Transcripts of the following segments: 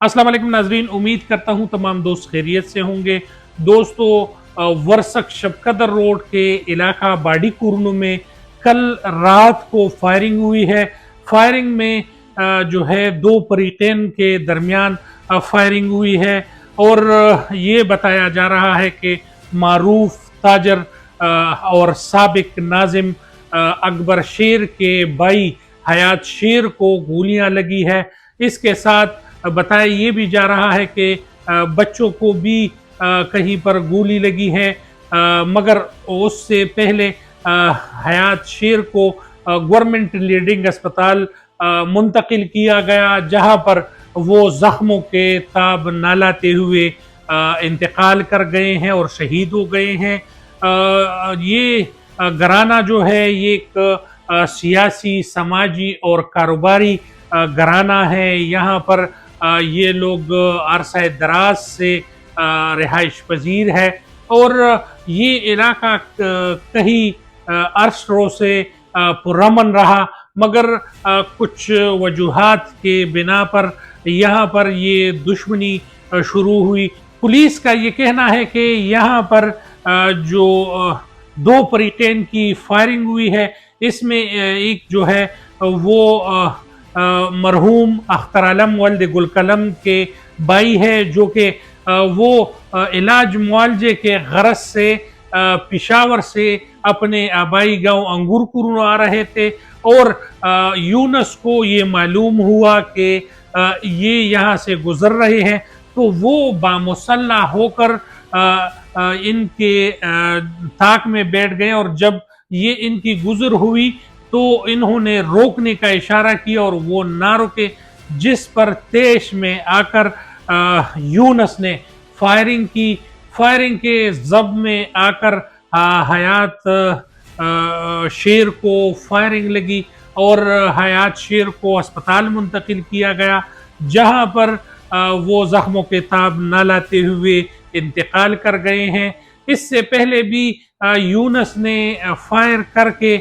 अस्सलाम वालेकुम नाजरीन, उम्मीद करता हूँ तमाम दोस्त खैरियत से होंगे। दोस्तों, वर्सक शबकदर रोड के इलाका बाडी कुरनू में कल रात को फायरिंग हुई है। फायरिंग में जो है दो फरीकैन के दरमियान फायरिंग हुई है और ये बताया जा रहा है कि मारूफ ताजर और साबिक नाजिम अकबर शेर के भाई हयात शेर को गोलियां लगी है। इसके साथ बताया ये भी जा रहा है कि बच्चों को भी कहीं पर गोली लगी है, मगर उससे पहले हयात शेर को गवर्नमेंट लीडिंग अस्पताल मुंतकिल किया गया, जहां पर वो जख्मों के ताब ना लाते हुए इंतकाल कर गए हैं और शहीद हो गए हैं। ये घराना जो है ये एक सियासी, समाजी और कारोबारी घराना है। यहाँ पर ये लोग अरसा दराज से रिहाइश पजीर है और ये इलाका कहीं अरसों से पुरअमन रहा, मगर कुछ वजूहात के बिना पर यहाँ पर ये दुश्मनी शुरू हुई। पुलिस का ये कहना है कि यहाँ पर जो दो फरीकैन की फायरिंग हुई है, इसमें एक जो है वो मरहूम अख्तर आलम वल्द गुल कलम के भाई है, जो कि वो इलाज मुआलजे के गरज से पिशावर से अपने आबाई गांव अंगूर कुरनू आ रहे थे और यूनस को ये मालूम हुआ कि ये यहाँ से गुजर रहे हैं, तो वो बामुसल्ला होकर इनके ताक में बैठ गए और जब ये इनकी गुजर हुई तो इन्होंने रोकने का इशारा किया और वो ना रुके, जिस पर तेश में आकर यूनस ने फायरिंग की। फायरिंग के जब में आकर हयात शेर को फायरिंग लगी और हयात शेर को अस्पताल मुंतकिल किया गया, जहां पर वो जख्मों के ताब न लाते हुए इंतकाल कर गए हैं। इससे पहले भी यूनस ने फायर करके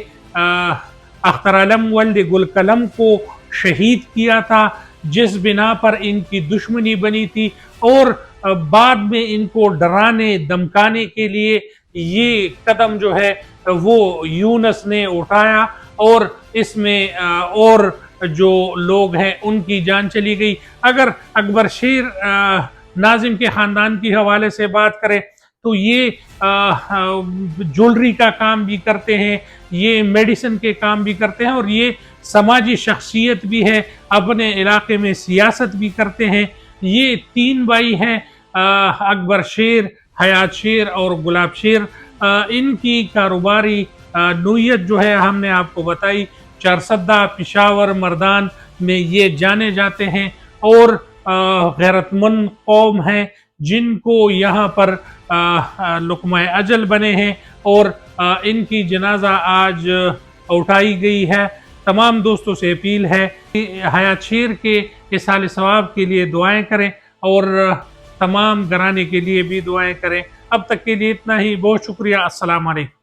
अख्तर आलम वल्द गुल कलम को शहीद किया था, जिस बिना पर इनकी दुश्मनी बनी थी और बाद में इनको डराने धमकाने के लिए ये कदम जो है वो यूनस ने उठाया और इसमें और जो लोग हैं उनकी जान चली गई। अगर अकबर शेर नाजिम के ख़ानदान के हवाले से बात करें तो ये ज्वेलरी का काम भी करते हैं, ये मेडिसिन के काम भी करते हैं और ये समाजी शख्सियत भी है, अपने इलाके में सियासत भी करते हैं। ये तीन भाई हैं, अकबर शेर, हयात शेर और गुलाब शेर। इनकी कारोबारी नोयत जो है हमने आपको बताई, चारसद्दा, पिशावर, मर्दान में ये जाने जाते हैं और गैरतमंद कौम है, जिनको यहाँ पर लुक़मा अजल बने हैं और इनकी जनाजा आज उठाई गई है। तमाम दोस्तों से अपील है कि हयात शेर के इसाले सवाब के लिए दुआएं करें और तमाम घराने के लिए भी दुआएं करें। अब तक के लिए इतना ही, बहुत शुक्रिया। अस्सलाम वालेकुम।